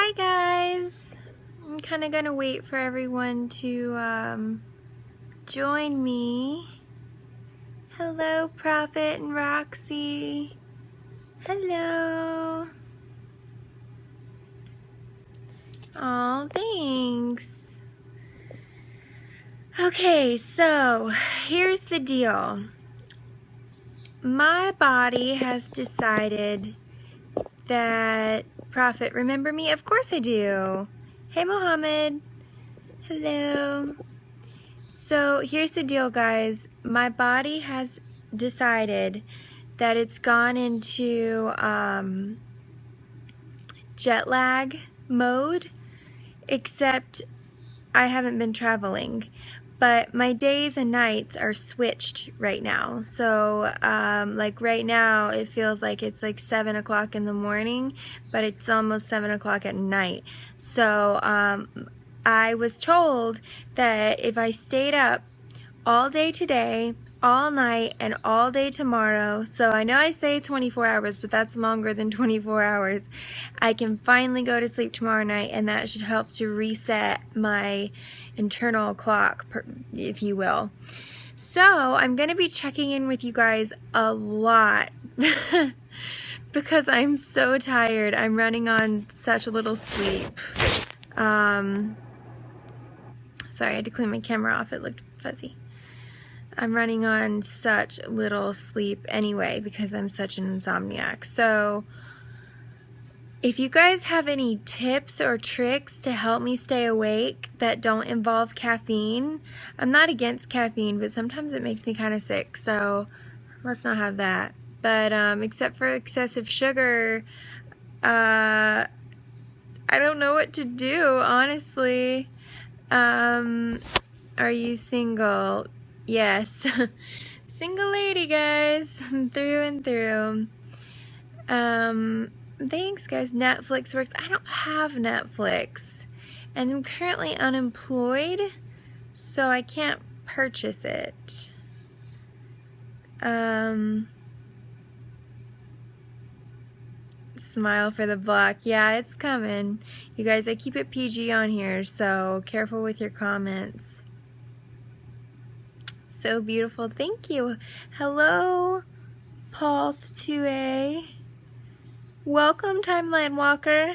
Hi guys! I'm kind of gonna wait for everyone to join me. Hello, Prophet and Roxy. Hello. Aw, thanks. Okay, so here's the deal. My body has decided that Prophet, remember me? Of course I do. Hey, Mohammed. Hello. So here's the deal, guys. My body has decided that it's gone into jet lag mode, except I haven't been traveling. But my days and nights are switched right now. So like right now it feels like it's like 7 o'clock in the morning, but it's almost 7 o'clock at night. So I was told that if I stayed up all day today, all night, and all day tomorrow, so I know I say 24 hours, but that's longer than 24 hours, I can finally go to sleep tomorrow night, and that should help to reset my internal clock, if you will. So I'm going to be checking in with you guys a lot because I'm so tired. I'm running on such little sleep. Sorry, I had to clean my camera off. It looked fuzzy. I'm running on such little sleep anyway because I'm such an insomniac. So if you guys have any tips or tricks to help me stay awake that don't involve caffeine, I'm not against caffeine, but sometimes it makes me kind of sick, so let's not have that. But except for excessive sugar, I don't know what to do, honestly. Are you single? Yes. Single lady, guys. Through and through. Thanks, guys. Netflix works. I don't have Netflix. And I'm currently unemployed, so I can't purchase it. Smile for the block. Yeah, it's coming. You guys, I keep it PG on here, so careful with your comments. So beautiful. Thank you. Hello, Paul 2A. Welcome, Timeline Walker.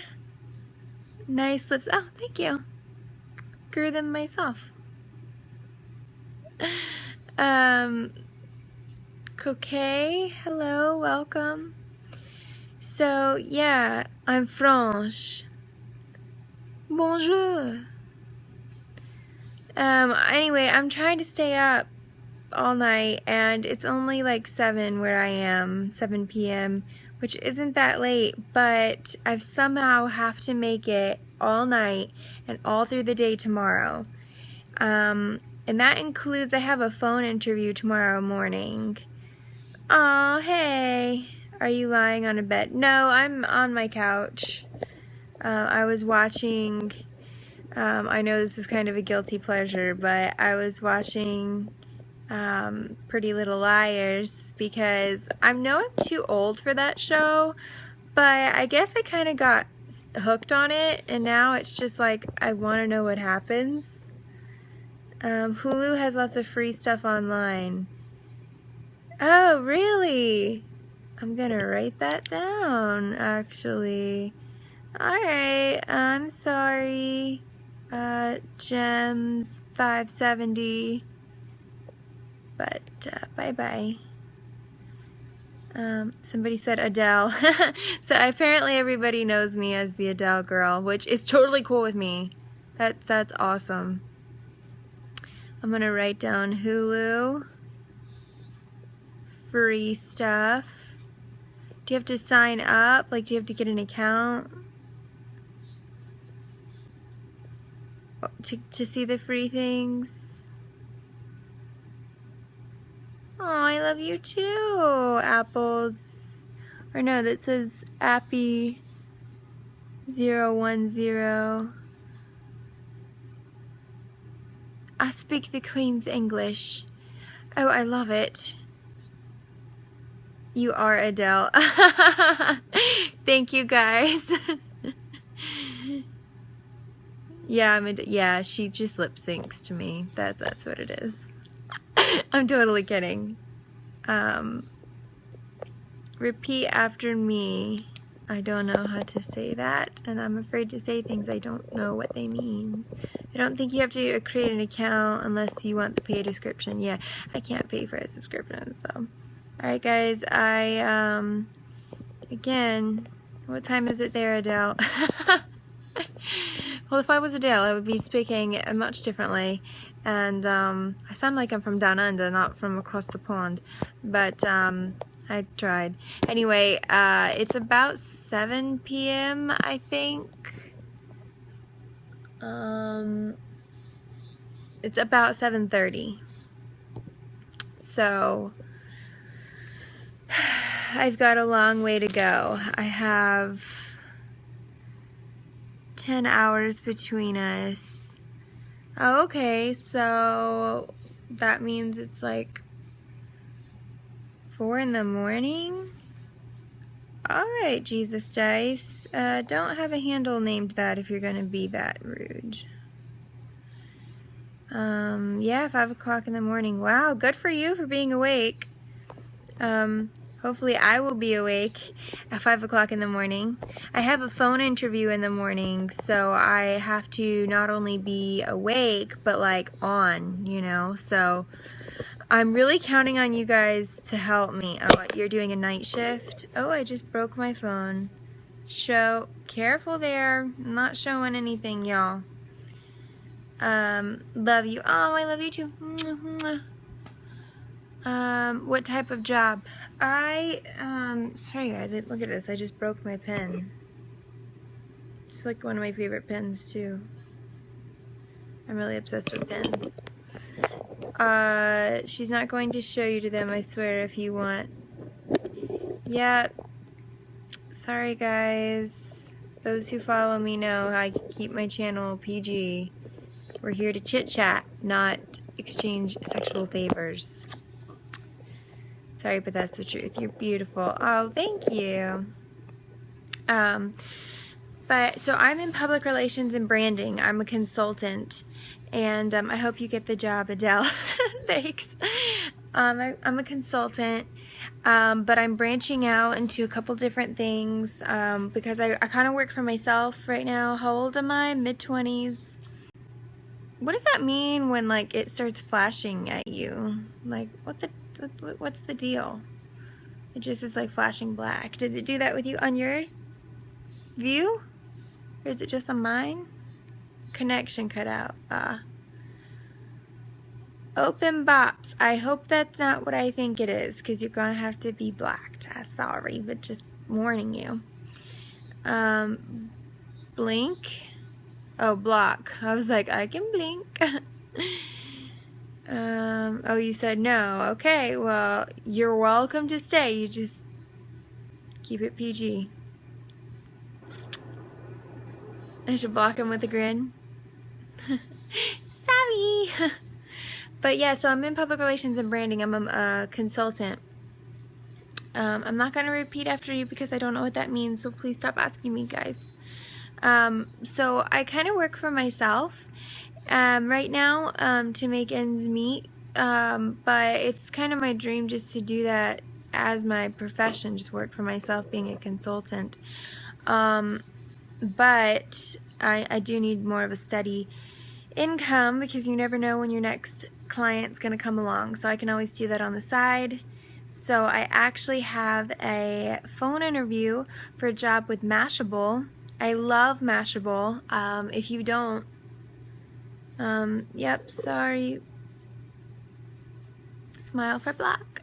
Nice lips. Oh, thank you. Grew them myself. Croquet. Hello, welcome. So, yeah, I'm French. Bonjour. Anyway, I'm trying to stay up all night, and it's only like 7 where I am, 7 p.m., which isn't that late, but I somehow have to make it all night and all through the day tomorrow. And that includes I have a phone interview tomorrow morning. Aw, hey. Are you lying on a bed? No, I'm on my couch. I was watching, I know this is kind of a guilty pleasure, but I was watching Pretty Little Liars because I know I'm too old for that show, but I guess I kind of got hooked on it, and now it's just like I want to know what happens. Hulu has lots of free stuff online. Oh, really? I'm gonna write that down, actually. Alright, I'm sorry, Gems 570, but bye-bye. Somebody said Adele. So apparently everybody knows me as the Adele girl, which is totally cool with me. That's awesome. I'm gonna write down Hulu. Free stuff. Do you have to sign up? Like, do you have to get an account to see the free things? Oh, I love you too, Apples. Or no, that says Appy 010. I speak the Queen's English. Oh, I love it. You are Adele. Thank you, guys. Yeah, yeah, she just lip syncs to me. That's what it is. I'm totally kidding. Repeat after me. I don't know how to say that, and I'm afraid to say things I don't know what they mean. I don't think you have to create an account unless you want the paid subscription. Yeah, I can't pay for a subscription, so. Alright guys, again, what time is it there, Adele? Well, if I was Adele, I would be speaking much differently, and I sound like I'm from down under, not from across the pond, but I tried. Anyway, it's about 7 p.m. I think. It's about 7:30. So I've got a long way to go. I have 10 hours between us. Oh, okay, so that means it's like 4 in the morning? Alright, Jesus Dice. Don't have a handle named that if you're gonna be that rude. Yeah, 5 o'clock in the morning. Wow, good for you for being awake. Hopefully I will be awake at 5 o'clock in the morning. I have a phone interview in the morning, so I have to not only be awake, but like on, you know, so I'm really counting on you guys to help me. Oh, you're doing a night shift? Oh, I just broke my phone. Careful there. I'm not showing anything, y'all. Love you. Oh, I love you too. What type of job? Sorry guys, look at this. I just broke my pen. It's like one of my favorite pens too. I'm really obsessed with pens. She's not going to show you to them, I swear, if you want. Yeah. Sorry guys. Those who follow me know I keep my channel PG. We're here to chit chat, not exchange sexual favors. Sorry, but that's the truth. You're beautiful. Oh, thank you. But so I'm in public relations and branding. I'm a consultant, and I hope you get the job, Adele. Thanks. I'm a consultant, but I'm branching out into a couple different things because I kind of work for myself right now. How old am I? Mid-20s. What does that mean when like it starts flashing at you? Like what's the deal? It just is like flashing black. Did it do that with you on your view? Or is it just on mine? Connection cut out. Open bops. I hope that's not what I think it is, because you're gonna have to be blacked. Sorry, but just warning you. Blink. Oh, block. I was like, I can blink. Oh, you said no. Okay, well, you're welcome to stay. You just keep it PG. I should block him with a grin. Sorry. But yeah, so I'm in public relations and branding. I'm a consultant. I'm not going to repeat after you because I don't know what that means, so please stop asking me, guys. So I kind of work for myself right now to make ends meet, but it's kind of my dream just to do that as my profession, just work for myself being a consultant. But I do need more of a steady income because you never know when your next client's going to come along, so I can always do that on the side. So I actually have a phone interview for a job with Mashable. I love Mashable. If you don't, yep, sorry. Smile for black.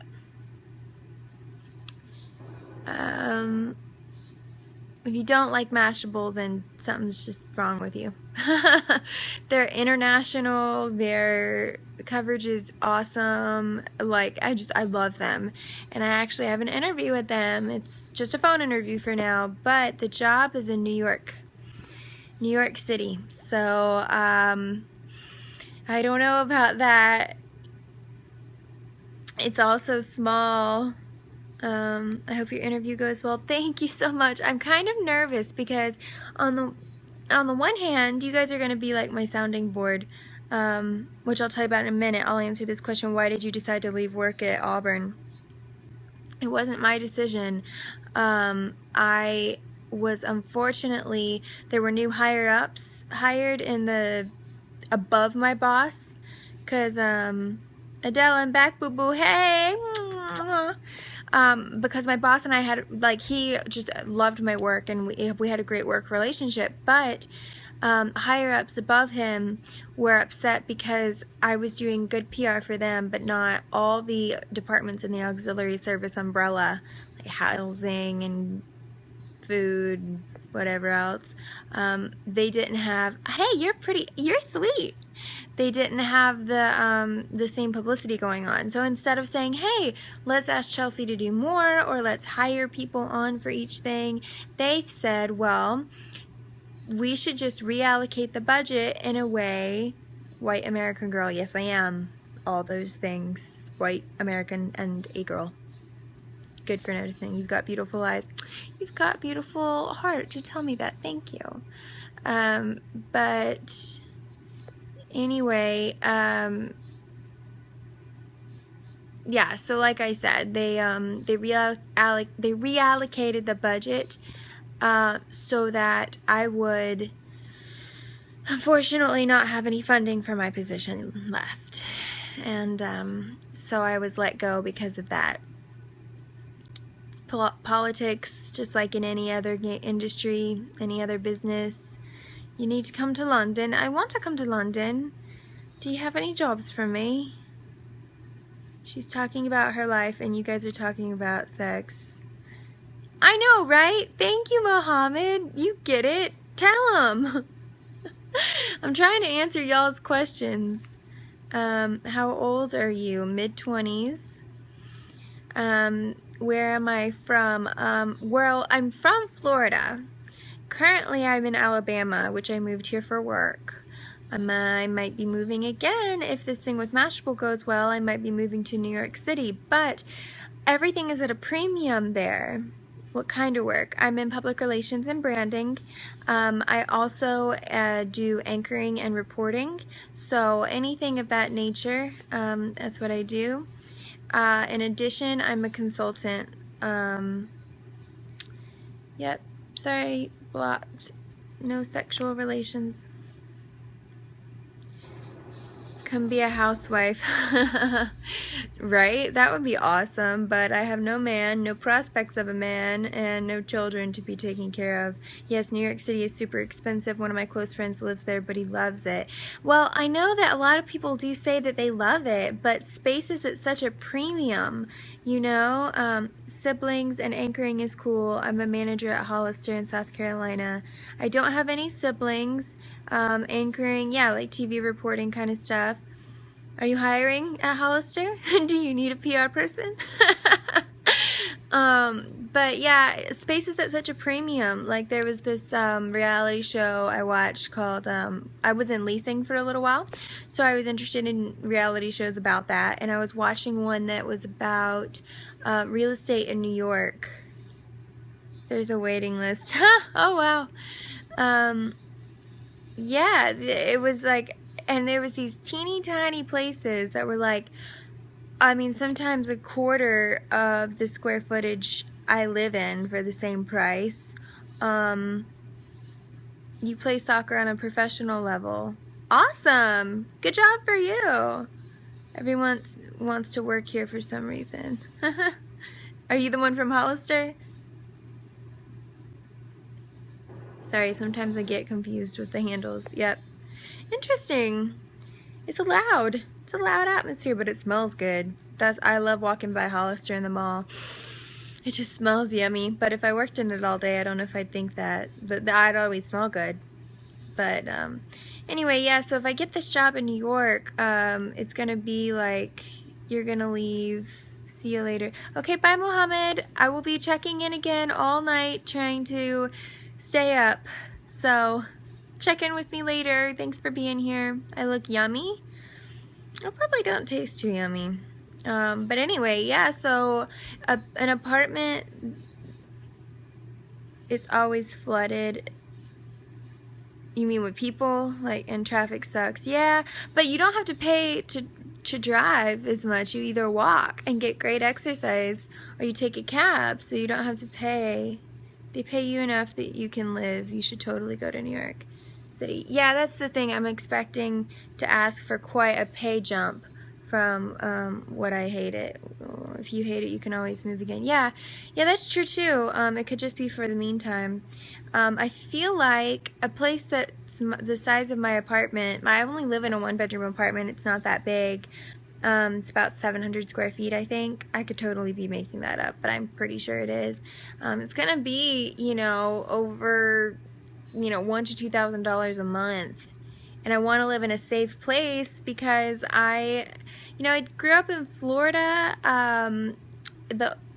If you don't like Mashable, then something's just wrong with you. They're international, their coverage is awesome, like, I love them. And I actually have an interview with them. It's just a phone interview for now, but the job is in New York City. So, I don't know about that. It's also small. I hope your interview goes well. Thank you so much. I'm kind of nervous because on on the one hand, you guys are going to be like my sounding board, which I'll tell you about in a minute. I'll answer this question: why did you decide to leave work at Auburn? It wasn't my decision. I was, unfortunately, there were new higher-ups hired in the above my boss, because Adele, I'm back, boo boo, hey. Because my boss and I had, like, he just loved my work, and we had a great work relationship, but higher ups above him were upset because I was doing good PR for them, but not all the departments in the auxiliary service umbrella, like housing and food, whatever else. They didn't have, hey, you're sweet. They didn't have the same publicity going on. So instead of saying, hey, let's ask Chelsea to do more, or let's hire people on for each thing, they said, well, we should just reallocate the budget in a way. White American girl, yes I am, all those things, white American and a girl. Good for noticing. You've got beautiful eyes. You've got beautiful heart to tell me that. Thank you. But anyway, yeah, so like I said, they reallocated the budget so that I would unfortunately not have any funding for my position left. And so I was let go because of that. Politics, just like in any other industry, any other business, you need to come to London. I want to come to London. Do you have any jobs for me? She's talking about her life and you guys are talking about sex. I know, right? Thank you, Mohammed. You get it. Tell him. I'm trying to answer y'all's questions. How old are you? Mid-20s. Where am I from? Well, I'm from Florida. Currently, I'm in Alabama, which I moved here for work. I might be moving again if this thing with Mashable goes well. I might be moving to New York City, but everything is at a premium there. What kind of work? I'm in public relations and branding. I also do anchoring and reporting, so anything of that nature, that's what I do. In addition, I'm a consultant. Yep, sorry, blocked. No sexual relations. Come be a housewife. Right? That would be awesome, but I have no man, no prospects of a man, and no children to be taken care of. Yes, New York City is super expensive. One of my close friends lives there, but he loves it. Well, I know that a lot of people do say that they love it, but space is at such a premium, you know? Siblings and anchoring is cool. I'm a manager at Hollister in South Carolina. I don't have any siblings. Anchoring, yeah, like TV reporting kind of stuff. Are you hiring at Hollister? Do you need a PR person? But yeah, space is at such a premium. Like there was this reality show I watched called, I was in leasing for a little while, so I was interested in reality shows about that, and I was watching one that was about real estate in New York. There's a waiting list. Oh wow. Yeah, it was like, and there was these teeny tiny places that were like, I mean, sometimes a quarter of the square footage I live in for the same price. You play soccer on a professional level. Awesome! Good job for you! Everyone wants to work here for some reason. Are you the one from Hollister? Sorry, sometimes I get confused with the handles. Yep. Interesting. It's a loud atmosphere, but it smells good. I love walking by Hollister in the mall. It just smells yummy. But if I worked in it all day, I don't know if I'd think that. But I'd always smell good. But anyway, yeah, so if I get this job in New York, it's going to be like, you're going to leave. See you later. Okay, bye, Mohammed. I will be checking in again all night, trying to stay up. So check in with me later. Thanks for being here. I look yummy. I probably don't taste too yummy. But anyway, yeah, so an apartment, it's always flooded. You mean with people? Like, and traffic sucks. Yeah, but you don't have to pay to drive as much. You either walk and get great exercise, or you take a cab, so you don't have to pay. They pay you enough that you can live. You should totally go to New York City. Yeah, that's the thing. I'm expecting to ask for quite a pay jump from what I hate it. If you hate it, you can always move again. Yeah, that's true too. It could just be for the meantime. I feel like a place that's the size of my apartment, I only live in a one-bedroom apartment, it's not that big. It's about 700 square feet, I think. I could totally be making that up, but I'm pretty sure it is. It's gonna be, over, $1,000 to $2,000 a month. And I want to live in a safe place because I grew up in Florida,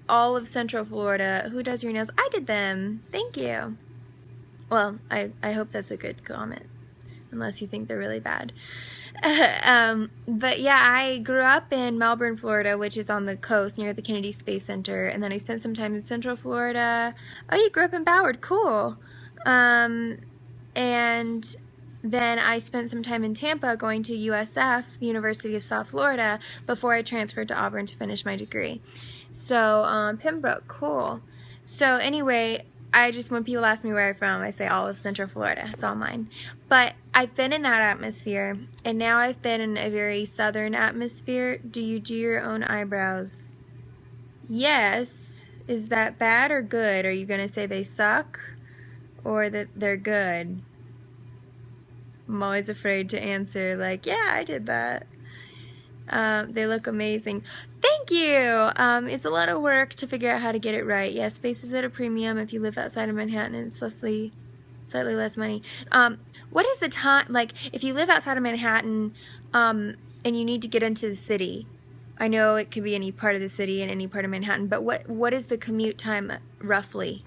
all of Central Florida. Who does your nails? I did them. Thank you. Well, I hope that's a good comment, unless you think they're really bad. But yeah, I grew up in Melbourne, Florida, which is on the coast near the Kennedy Space Center, and then I spent some time in Central Florida. Oh, you grew up in Ballard. Cool. And then I spent some time in Tampa going to USF, the University of South Florida, before I transferred to Auburn to finish my degree. So, Pembroke, cool. So anyway, when people ask me where I'm from, I say all of Central Florida. It's all mine. But I've been in that atmosphere, and now I've been in a very southern atmosphere. Do you do your own eyebrows? Yes. Is that bad or good? Are you going to say they suck or that they're good? I'm always afraid to answer like, yeah, I did that. They look amazing. Thank you. It's a lot of work to figure out how to get it right. Yeah, space is at a premium if you live outside of Manhattan, and it's slightly less money. What is the time, like, if you live outside of Manhattan, and you need to get into the city? I know it could be any part of the city and any part of Manhattan, but what is the commute time roughly?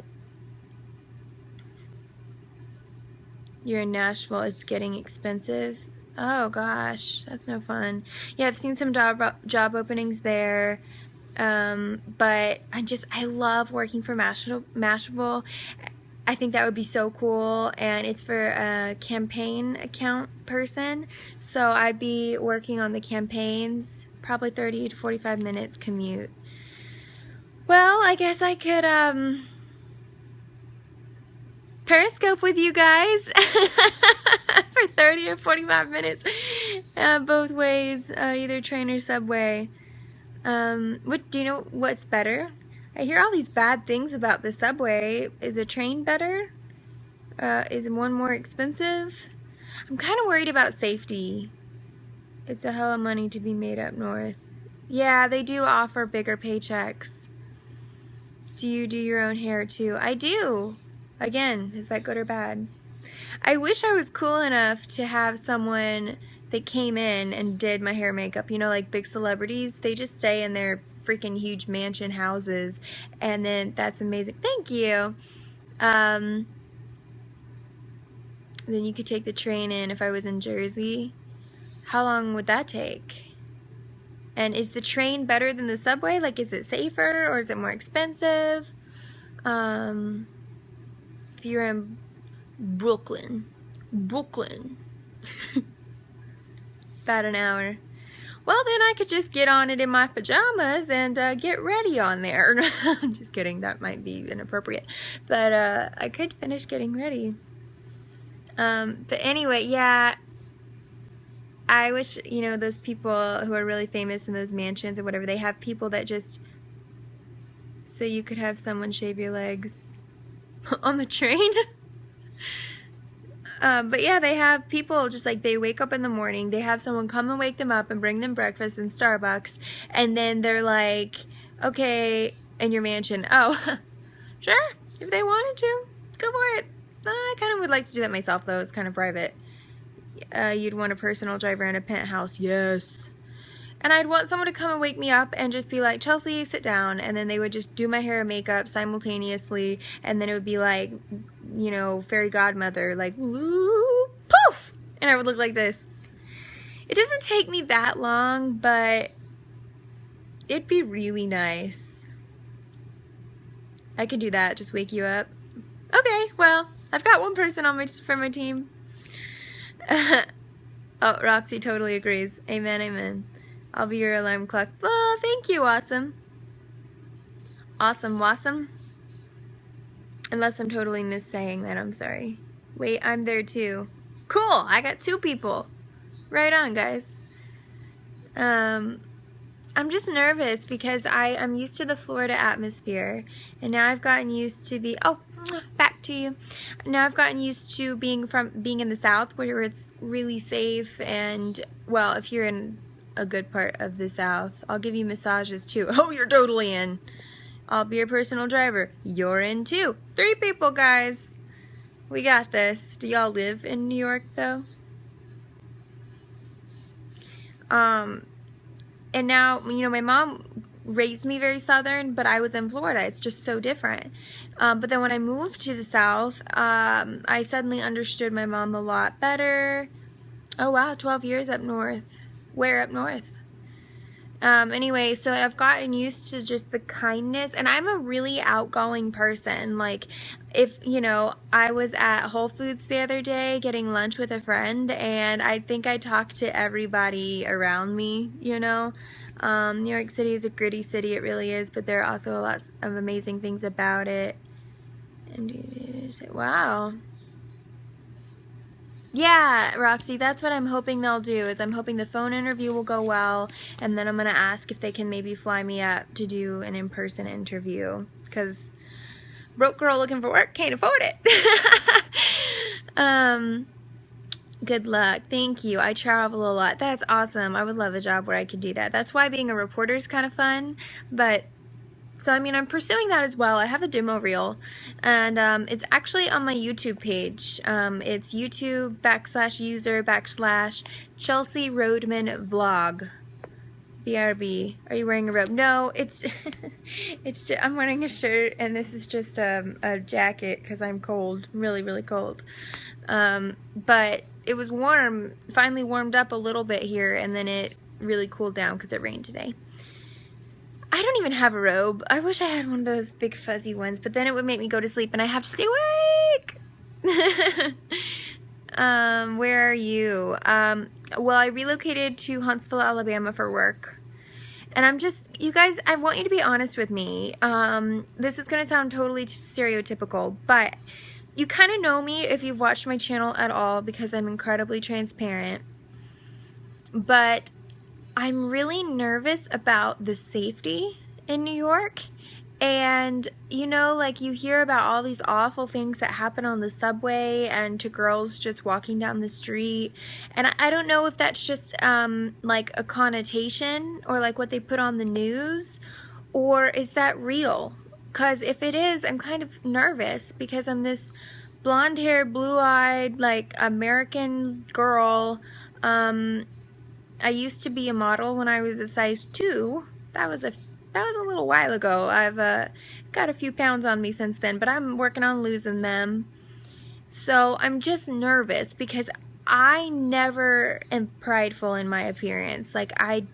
You're in Nashville. It's getting expensive. Oh gosh, that's no fun. Yeah, I've seen some job openings there, but I love working for Mashable. I think that would be so cool, and it's for a campaign account person, so I'd be working on the campaigns, probably 30 to 45 minutes commute. Well, I guess I could Periscope with you guys for 30 or 45 minutes, both ways, either train or subway. Do you know what's better? I hear all these bad things about the subway. Is a train better? Is one more expensive? I'm kind of worried about safety. It's a hell of money to be made up north. Yeah, they do offer bigger paychecks. Do you do your own hair too? I do. Again, is that good or bad? I wish I was cool enough to have someone that came in and did my hair and makeup. You know, like big celebrities, they just stay in their freaking huge mansion houses, and then that's amazing. Thank you. Then you could take the train in if I was in Jersey. How long would that take? And is the train better than the subway? Like, is it safer or is it more expensive? If you're in Brooklyn, about an hour. Well, then I could just get on it in my pajamas and get ready on there. Just kidding, that might be inappropriate. But I could finish getting ready. But anyway, yeah, I wish, those people who are really famous in those mansions or whatever, they have people that just, so you could have someone shave your legs on the train. But yeah, they have people just like, they wake up in the morning, they have someone come and wake them up and bring them breakfast in Starbucks, and then they're like, okay, in your mansion, oh, sure, if they wanted to, go for it. I kind of would like to do that myself, though. It's kind of private. You'd want a personal driver and a penthouse. Yes. And I'd want someone to come and wake me up and just be like, Chelsea, sit down. And then they would just do my hair and makeup simultaneously. And then it would be like, fairy godmother, like, woo, poof! And I would look like this. It doesn't take me that long, but it'd be really nice. I could do that, just wake you up. Okay, well, I've got one person on for my team. Oh, Roxy totally agrees. Amen, amen. I'll be your alarm clock. Oh, thank you, awesome. Awesome, wassom. Unless I'm totally missaying that, I'm sorry. Wait, I'm there too. Cool, I got 2 people. Right on, guys. I'm just nervous because I'm used to the Florida atmosphere, and now I've gotten used to the, oh, back to you. Now I've gotten used to being in the South, where it's really safe, and, well, if you're in a good part of the South, I'll give you massages too. Oh, you're totally in. I'll be your personal driver. You're in too. 3 people, guys. We got this. Do y'all live in New York, though? And now, you know, my mom raised me very Southern, but I was in Florida. It's just so different. But then when I moved to the South, I suddenly understood my mom a lot better. Oh, wow, 12 years up north. Where up north? Anyway, so I've gotten used to just the kindness, and I'm a really outgoing person. Like, if, you know, I was at Whole Foods the other day getting lunch with a friend, and I think I talked to everybody around me, you know. New York City is a gritty city, it really is, but there are also a lot of amazing things about it. And, wow. Yeah, Roxy, that's what I'm hoping they'll do, is I'm hoping the phone interview will go well, and then I'm going to ask if they can maybe fly me up to do an in-person interview, because broke girl looking for work can't afford it. Good luck. Thank you. I travel a lot. That's awesome. I would love a job where I could do that. That's why being a reporter is kind of fun, but so, I mean, I'm pursuing that as well. I have a demo reel, and it's actually on my YouTube page. It's YouTube.com/user/Chelsea Roadman Vlog. BRB. Are you wearing a robe? No, it's, it's just, I'm wearing a shirt, and this is just a jacket because I'm cold. Really, really cold. But it was warm, finally warmed up a little bit here, and then it really cooled down because it rained today. I don't even have a robe. I wish I had one of those big fuzzy ones, but then it would make me go to sleep and I have to stay awake. Where are you? Well, I relocated to Huntsville, Alabama for work. And I'm just, you guys, I want you to be honest with me. This is going to sound totally stereotypical, but you kind of know me if you've watched my channel at all because I'm incredibly transparent. But I'm really nervous about the safety in New York, and you know, like, you hear about all these awful things that happen on the subway and to girls just walking down the street, and I don't know if that's just like a connotation or like what they put on the news, or is that real? Because if it is, I'm kind of nervous because I'm this blonde-haired, blue-eyed, like, American girl. I used to be a model when I was a size 2. That was a little while ago. I've got a few pounds on me since then, but I'm working on losing them. So I'm just nervous because I never am prideful in my appearance. Like, I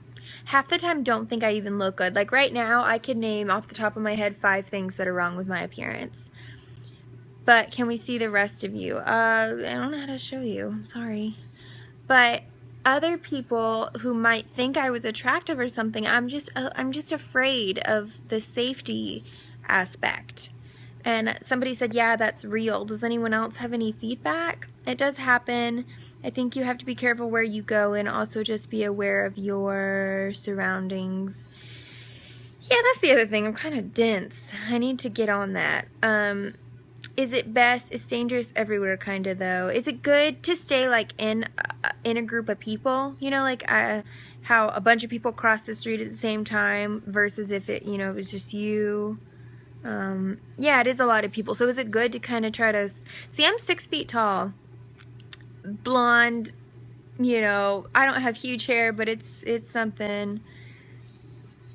half the time don't think I even look good. Like, right now, I could name off the top of my head 5 things that are wrong with my appearance. But can we see the rest of you? I don't know how to show you. I'm sorry. But other people who might think I was attractive or something, I'm just afraid of the safety aspect. And somebody said, yeah, that's real. Does anyone else have any feedback? It does happen. I think you have to be careful where you go and also just be aware of your surroundings. Yeah, that's the other thing. I'm kind of dense. I need to get on that. Is it best? It's dangerous everywhere, kind of, though. Is it good to stay, like, in a group of people? You know, like, how a bunch of people cross the street at the same time versus if it, you know, it was just you. Yeah, it is a lot of people. So is it good to kind of try to... See, I'm 6 feet tall. Blonde, you know, I don't have huge hair, but it's something.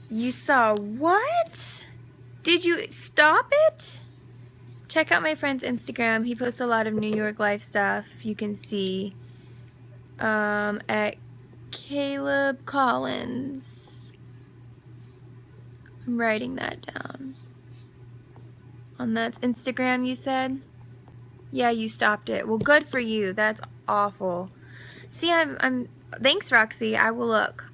You saw what? Did you stop it? Check out my friend's Instagram. He posts a lot of New York life stuff. You can see at Caleb Collins. I'm writing that down. On that Instagram, you said? Yeah, you stopped it. Well, good for you. That's awful. See, thanks, Roxy. I will look.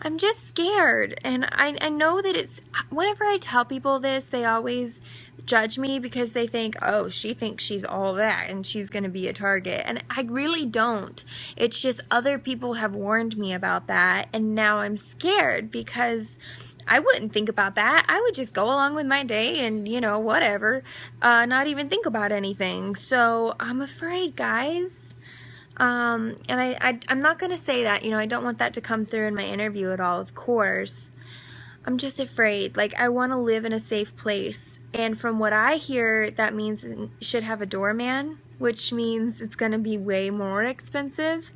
I'm just scared, and I know that whenever I tell people this, they always judge me because they think, oh, she thinks she's all that and she's going to be a target, and I really don't. It's just other people have warned me about that, and now I'm scared because I wouldn't think about that. I would just go along with my day and, whatever, not even think about anything. So I'm afraid, guys. And I'm not going to say that, I don't want that to come through in my interview at all, of course. I'm just afraid. Like, I want to live in a safe place. And from what I hear, that means it should have a doorman, which means it's going to be way more expensive.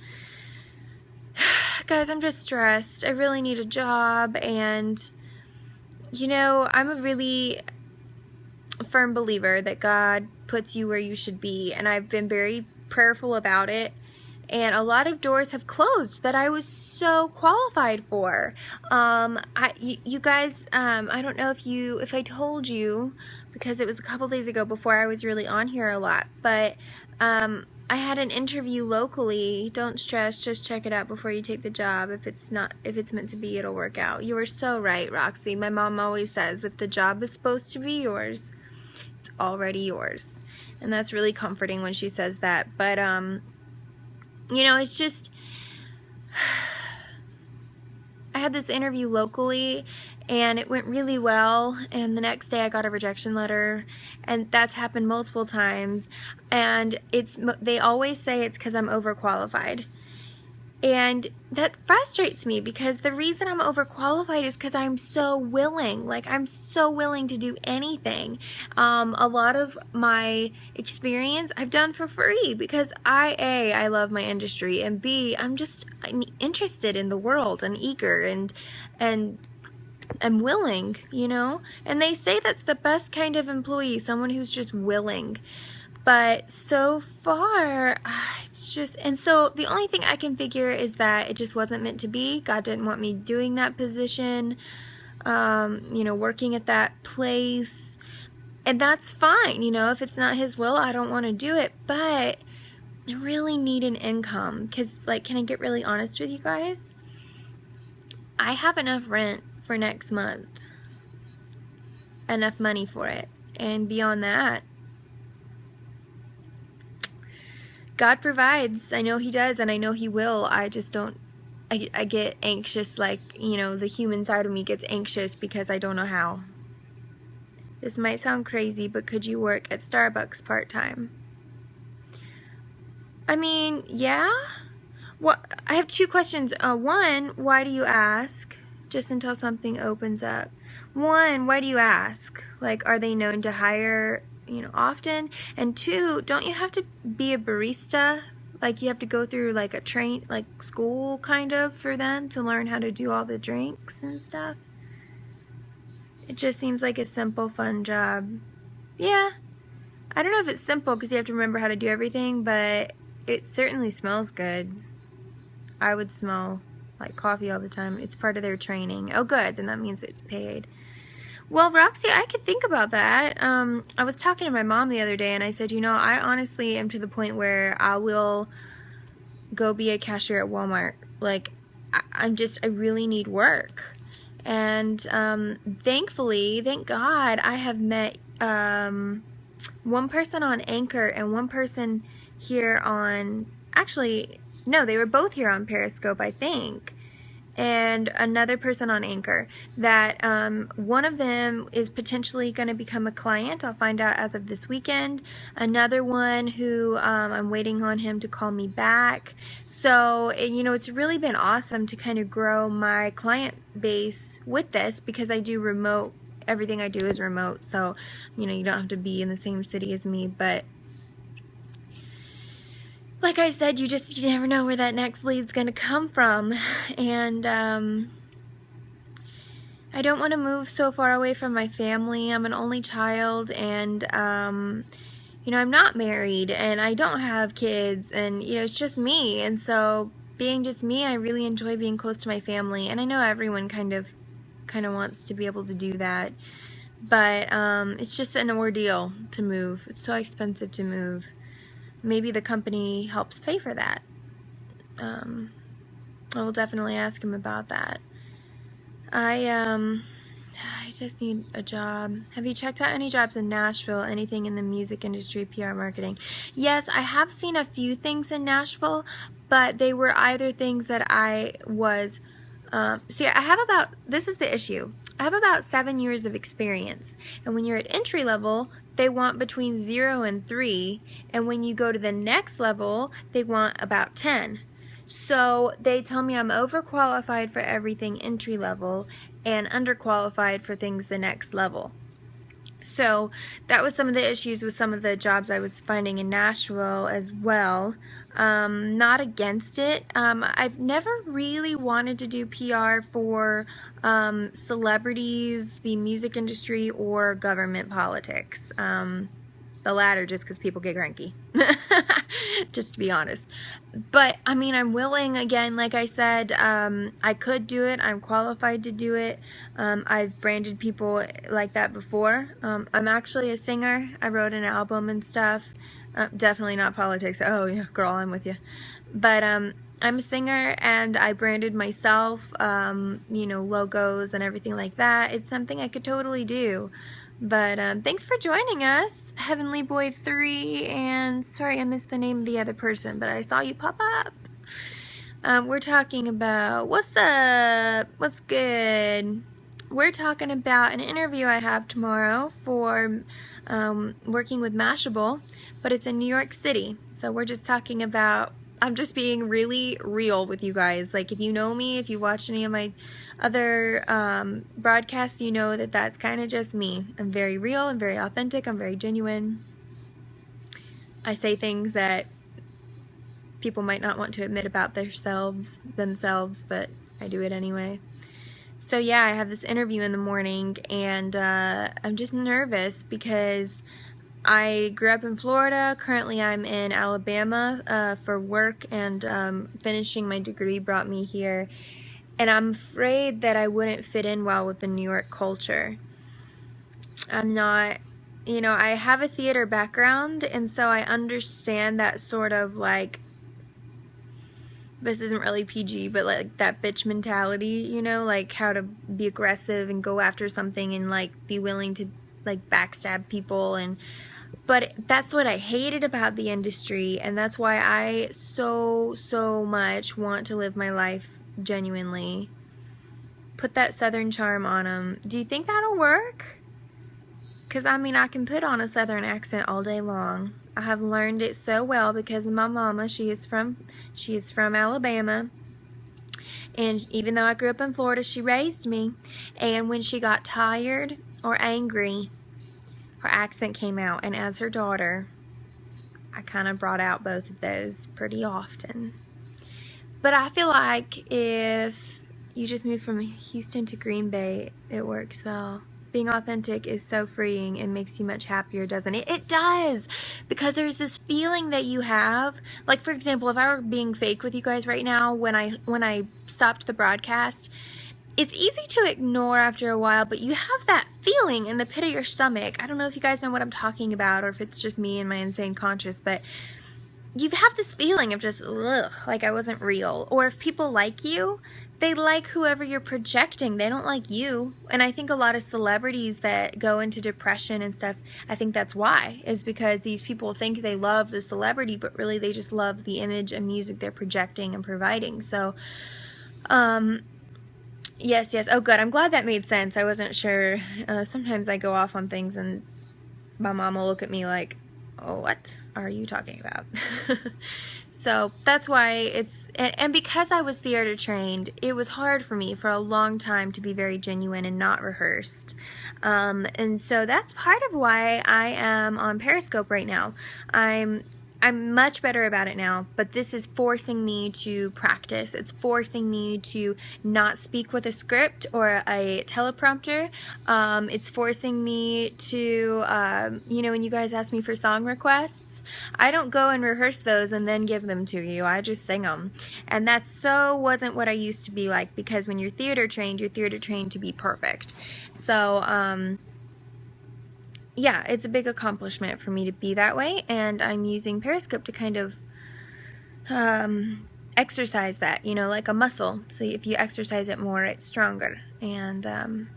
Guys, I'm just stressed. I really need a job. And, I'm a really firm believer that God puts you where you should be. And I've been very prayerful about it. And a lot of doors have closed that I was so qualified for. You guys, I don't know if I told you, because it was a couple days ago before I was really on here a lot, but I had an interview locally. Don't stress, just check it out before you take the job. If it's meant to be, it'll work out. You were so right, Roxy. My mom always says, if the job is supposed to be yours, it's already yours. And that's really comforting when she says that. But it's just, I had this interview locally and it went really well, and the next day I got a rejection letter, and that's happened multiple times, and they always say it's because I'm overqualified. And that frustrates me because the reason I'm overqualified is because I'm so willing. Like, I'm so willing to do anything. A lot of my experience I've done for free because I love my industry, and B, I'm interested in the world and eager and I'm willing, And they say that's the best kind of employee, someone who's just willing. But so far, it's just, and so the only thing I can figure is that it just wasn't meant to be. God didn't want me doing that position, working at that place. And that's fine, if it's not His will, I don't want to do it. But I really need an income because, can I get really honest with you guys? I have enough rent for next month, enough money for it. And beyond that, God provides. I know He does, and I know He will. I just don't, I get anxious, the human side of me gets anxious because I don't know how. This might sound crazy, but could you work at Starbucks part-time? I mean, yeah. I have two questions. One, why do you ask? Just until something opens up. One, why do you ask? Are they known to hire often? And two, don't you have to be a barista? You have to go through a school kind of for them to learn how to do all the drinks and stuff? It just seems like a simple, fun job. Yeah. I don't know if it's simple because you have to remember how to do everything, but it certainly smells good. I would smell like coffee all the time. It's part of their training. Oh, good. Then that means it's paid. Well, Roxy, I could think about that. I was talking to my mom the other day, and I said, I honestly am to the point where I will go be a cashier at Walmart. I really need work. And thankfully, thank God, I have met one person on Anchor and one person here on, actually, no, they were both here on Periscope, I think. And another person on Anchor that one of them is potentially going to become a client. I'll find out as of this weekend. Another one who I'm waiting on him to call me back. So, it's really been awesome to kind of grow my client base with this because I do remote. Everything I do is remote. So, you don't have to be in the same city as me. But like I said, you never know where that next lead's going to come from. And I don't want to move so far away from my family. I'm an only child, and I'm not married, and I don't have kids, and it's just me. And so being just me, I really enjoy being close to my family. And I know everyone kind of wants to be able to do that. But it's just an ordeal to move. It's so expensive to move. Maybe the company helps pay for that. I will definitely ask him about that. I just need a job. Have you checked out any jobs in Nashville? Anything in the music industry, PR, marketing? Yes, I have seen a few things in Nashville, but they were either things that I was, see, this is the issue. I have about 7 years of experience, and when you're at entry level, they want between 0 and 3, and when you go to the next level, they want about 10. So they tell me I'm overqualified for everything entry level and underqualified for things the next level. So that was some of the issues with some of the jobs I was finding in Nashville as well. Not against it. I've never really wanted to do PR for celebrities, the music industry, or government politics. The latter just because people get cranky, just to be honest. But I mean, I'm willing, again, like I said, I could do it. I'm qualified to do it. I've branded people like that before. I'm actually a singer. I wrote an album and stuff. Definitely not politics. Oh yeah, girl, I'm with you. But I'm a singer, and I branded myself, you know, logos and everything like that. It's something I could totally do. But thanks for joining us, Heavenly Boy 3, and sorry I missed the name of the other person, but I saw you pop up. We're talking about, what's up? What's good? We're talking about an interview I have tomorrow for working with Mashable, but it's in New York City. So we're just talking about, I'm just being really real with you guys. Like, if you know me, if you watch any of my other broadcasts, you know that that's kind of just me. I'm very real, I'm very authentic, I'm very genuine. I say things that people might not want to admit about themselves, but I do it anyway. So yeah, I have this interview in the morning, and I'm just nervous because I grew up in Florida. Currently I'm in Alabama for work, and finishing my degree brought me here. And I'm afraid that I wouldn't fit in well with the New York culture. I'm not, you know, I have a theater background, and so I understand that sort of like, this isn't really PG, but like that bitch mentality, you know, like how to be aggressive and go after something and like be willing to like backstab people. And but that's what I hated about the industry, and that's why I so much want to live my life genuinely. Put that southern charm on them. Do you think that'll work? Because I mean, I can put on a southern accent all day long. I have learned it so well because of my mama. She is from Alabama, and even though I grew up in Florida, she raised me. And when she got tired or angry, her accent came out, and as her daughter, I kind of brought out both of those pretty often. But I feel like if you just move from Houston to Green Bay, it works well. Being authentic is so freeing and makes you much happier, doesn't it? It does, because there's this feeling that you have. Like, for example, if I were being fake with you guys right now, when I stopped the broadcast, it's easy to ignore after a while, but you have that feeling in the pit of your stomach. I don't know if you guys know what I'm talking about, or if it's just me and my insane conscious, but you have this feeling of just, ugh, like I wasn't real. Or if people like you, they like whoever you're projecting. They don't like you. And I think a lot of celebrities that go into depression and stuff, I think that's why, is because these people think they love the celebrity, but really they just love the image and music they're projecting and providing. So, yes. Oh, good. I'm glad that made sense. I wasn't sure. Sometimes I go off on things and my mom will look at me like, oh, what are you talking about? So that's why and because I was theater trained, it was hard for me for a long time to be very genuine and not rehearsed. And so that's part of why I am on Periscope right now. I'm much better about it now, but this is forcing me to practice. It's forcing me to not speak with a script or a teleprompter. It's forcing me to, you know, when you guys ask me for song requests, I don't go and rehearse those and then give them to you. I just sing them. And that wasn't what I used to be like, because when you're theater trained to be perfect. So, yeah, it's a big accomplishment for me to be that way, and I'm using Periscope to kind of exercise that, you know, like a muscle. So if you exercise it more, it's stronger. And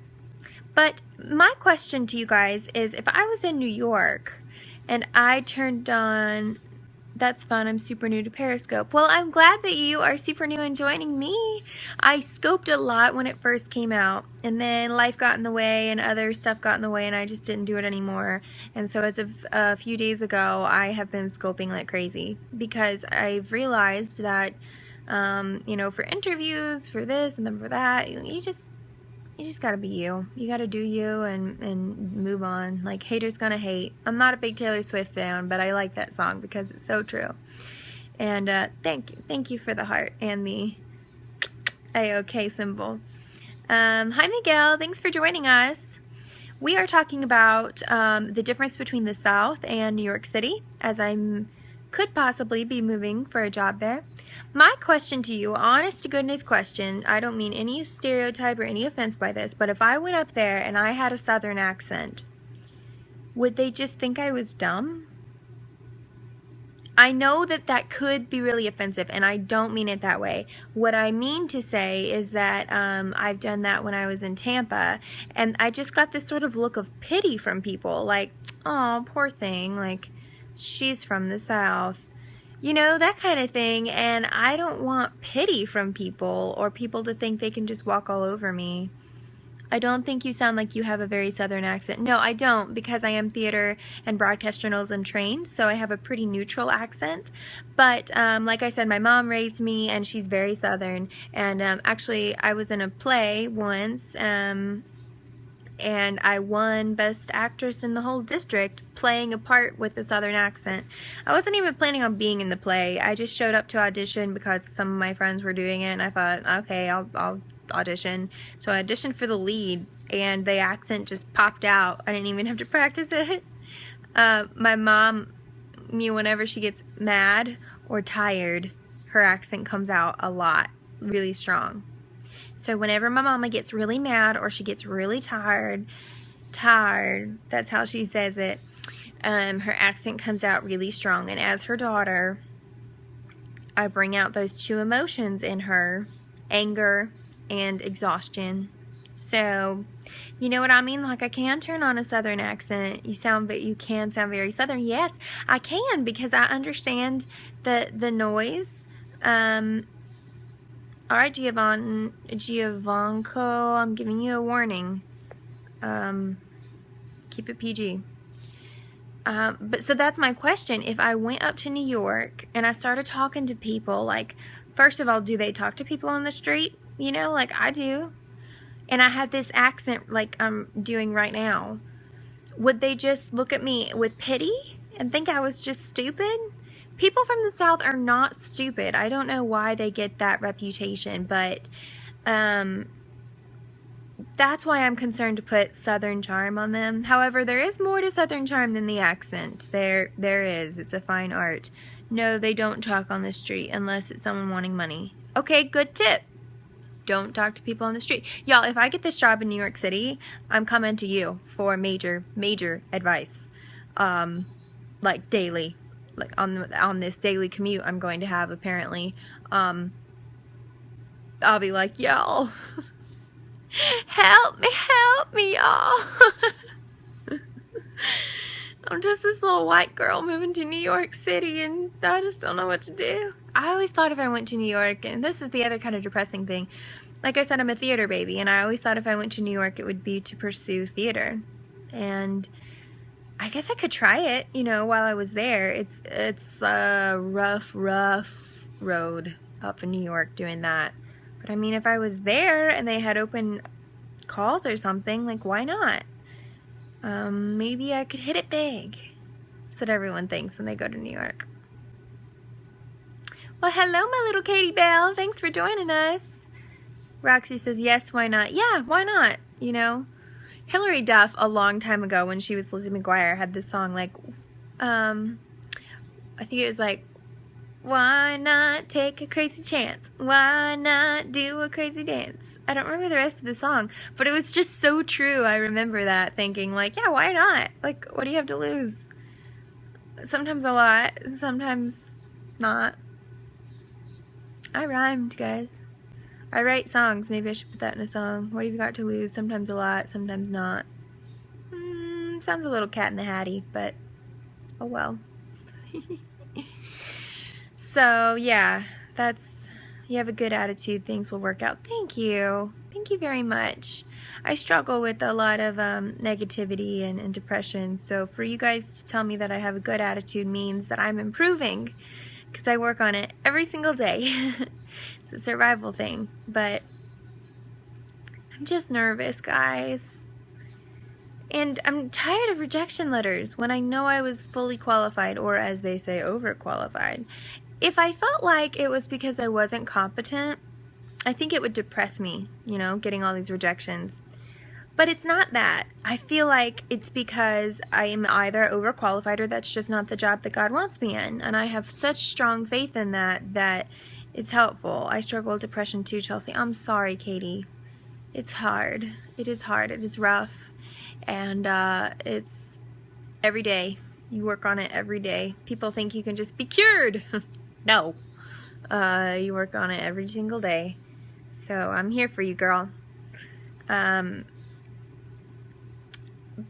but my question to you guys is, if I was in New York and I turned on, that's fun, I'm super new to Periscope. Well, I'm glad that you are super new and joining me. I scoped a lot when it first came out, and then life got in the way and other stuff got in the way, and I just didn't do it anymore. And so as of a few days ago, I have been scoping like crazy because I've realized that, you know, for interviews, for this and then for that, you just gotta be you. You gotta do you and move on. Like, haters gonna hate. I'm not a big Taylor Swift fan, but I like that song because it's so true. And thank you for the heart and the A-OK symbol. Hi Miguel, thanks for joining us. We are talking about the difference between the South and New York City, as I could possibly be moving for a job there. My question to you, honest to goodness question, I don't mean any stereotype or any offense by this, but if I went up there and I had a Southern accent, would they just think I was dumb? I know that that could be really offensive, and I don't mean it that way. What I mean to say is that I've done that when I was in Tampa, and I just got this sort of look of pity from people, like, oh, poor thing, like, she's from the South. You know, that kind of thing, and I don't want pity from people or people to think they can just walk all over me. I don't think you sound like you have a very Southern accent. No, I don't, because I am theater and broadcast journalism trained, so I have a pretty neutral accent. But like I said, my mom raised me, and she's very Southern. And actually, I was in a play once, and I won Best Actress in the whole district playing a part with a Southern accent. I wasn't even planning on being in the play. I just showed up to audition because some of my friends were doing it, and I thought, okay, I'll audition. So I auditioned for the lead, and the accent just popped out. I didn't even have to practice it. My mom, whenever she gets mad or tired, her accent comes out a lot, really strong. So whenever my mama gets really mad or she gets really tired, that's how she says it, her accent comes out really strong. And as her daughter, I bring out those two emotions in her, anger and exhaustion. So, you know what I mean? Like, I can turn on a Southern accent. You can sound very Southern. Yes, I can, because I understand the noise. All right, Giovanco, I'm giving you a warning. Keep it PG. But so that's my question. If I went up to New York and I started talking to people, like, first of all, do they talk to people on the street? You know, like I do. And I had this accent like I'm doing right now. Would they just look at me with pity and think I was just stupid? People from the South are not stupid. I don't know why they get that reputation, but that's why I'm concerned to put Southern charm on them. However, there is more to Southern charm than the accent. There is. It's a fine art. No, they don't talk on the street unless it's someone wanting money. Okay, good tip. Don't talk to people on the street. Y'all, if I get this job in New York City, I'm coming to you for major advice. Like daily. Like on this daily commute I'm going to have, apparently. I'll be like, y'all, help me, y'all. I'm just this little white girl moving to New York City, and I just don't know what to do. I always thought if I went to New York, and this is the other kind of depressing thing, like I said, I'm a theater baby, and I always thought if I went to New York, it would be to pursue theater. And I guess I could try it, you know, while I was there. It's a rough road up in New York doing that. But I mean, if I was there and they had open calls or something, like, why not? Maybe I could hit it big. That's what everyone thinks when they go to New York. Well, hello, my little Katie Bell. Thanks for joining us. Roxy says, yes, why not? Yeah, why not? You know? Hilary Duff, a long time ago when she was Lizzie McGuire, had this song, like, I think it was like, why not take a crazy chance? Why not do a crazy dance? I don't remember the rest of the song, but it was just so true. I remember that thinking, like, yeah, why not? Like, what do you have to lose? Sometimes a lot, sometimes not. I rhymed, guys. I write songs. Maybe I should put that in a song. What have you got to lose? Sometimes a lot, sometimes not. Sounds a little Cat in the Hattie, but oh well. So, yeah, you have a good attitude. Things will work out. Thank you. Thank you very much. I struggle with a lot of negativity and depression. So for you guys to tell me that I have a good attitude means that I'm improving, because I work on it every single day. It's a survival thing. But I'm just nervous, guys. And I'm tired of rejection letters when I know I was fully qualified, or as they say, overqualified. If I felt like it was because I wasn't competent, I think it would depress me, you know, getting all these rejections. But it's not that. I feel like it's because I am either overqualified or that's just not the job that God wants me in. And I have such strong faith in that it's helpful. I struggle with depression too, Chelsea. I'm sorry, Katie. It's hard. It is hard. It is rough. And it's every day. You work on it every day. People think you can just be cured. No. You work on it every single day. So I'm here for you, girl.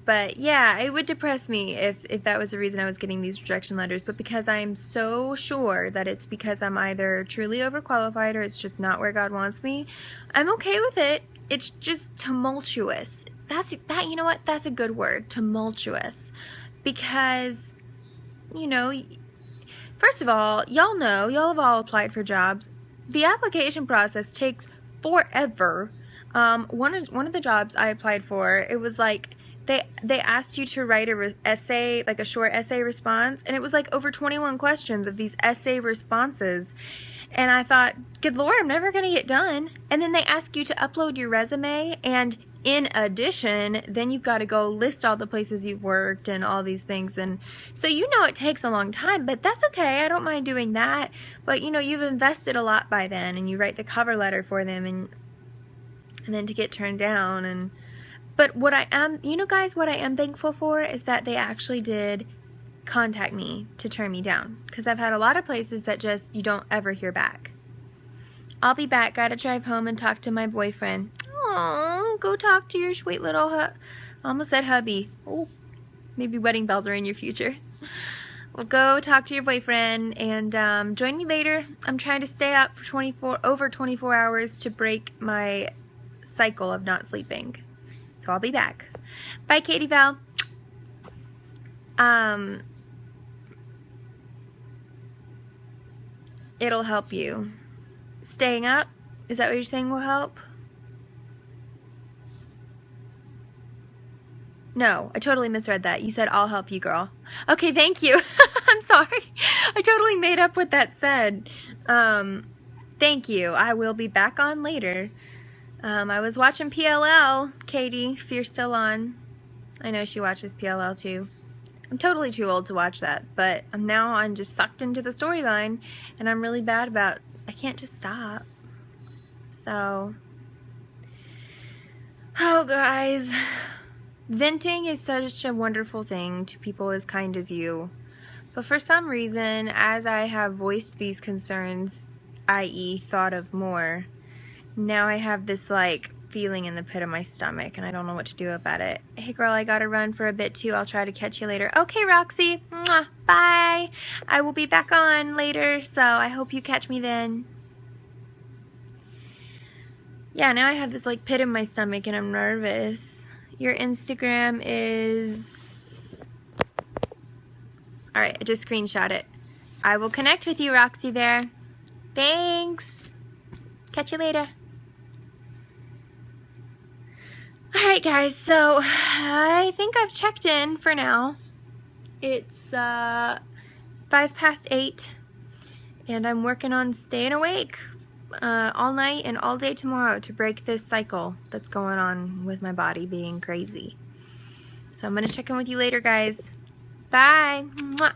But yeah, it would depress me if that was the reason I was getting these rejection letters. But because I'm so sure that it's because I'm either truly overqualified or it's just not where God wants me, I'm okay with it. It's just tumultuous. You know what? That's a good word, tumultuous. Because, you know, first of all, y'all have all applied for jobs. The application process takes forever. One of the jobs I applied for, it was like they asked you to write a essay, like a short essay response, and it was like over 21 questions of these essay responses. And I thought, good Lord, I'm never going to get done. And then they ask you to upload your resume, and in addition, then you've got to go list all the places you've worked and all these things. And so you know it takes a long time, but that's okay. I don't mind doing that. But you know, you've invested a lot by then, and you write the cover letter for them, and then to get turned down. But what I am, you know, guys, what I am thankful for is that they actually did contact me to turn me down, because I've had a lot of places that just you don't ever hear back. I'll be back. Gotta drive home and talk to my boyfriend. Oh, go talk to your sweet little I almost said hubby. Oh, maybe wedding bells are in your future. Well, go talk to your boyfriend and join me later. I'm trying to stay up for over 24 hours to break my cycle of not sleeping. So I'll be back. Bye, Katie Val. It'll help you. Staying up? Is that what you're saying will help? No, I totally misread that. You said, I'll help you, girl. Okay, thank you. I'm sorry. I totally made up what that said. Thank you. I will be back on later. I was watching PLL, Katie, if you're still on. I know she watches PLL too. I'm totally too old to watch that, but now I'm just sucked into the storyline, and I'm really bad about, I can't just stop. So, oh guys, venting is such a wonderful thing to people as kind as you. But for some reason, as I have voiced these concerns, i.e. thought of more, now I have this like feeling in the pit of my stomach, and I don't know what to do about it. Hey girl, I gotta run for a bit too. I'll try to catch you later. Okay, Roxy. Mwah. Bye. I will be back on later, so I hope you catch me then. Yeah, now I have this like pit in my stomach and I'm nervous. Your Instagram is... Alright, I just screenshot it. I will connect with you, Roxy, there. Thanks. Catch you later. Alright guys, so I think I've checked in for now. It's 8:05, and I'm working on staying awake all night and all day tomorrow to break this cycle that's going on with my body being crazy. So I'm going to check in with you later, guys. Bye. Mwah.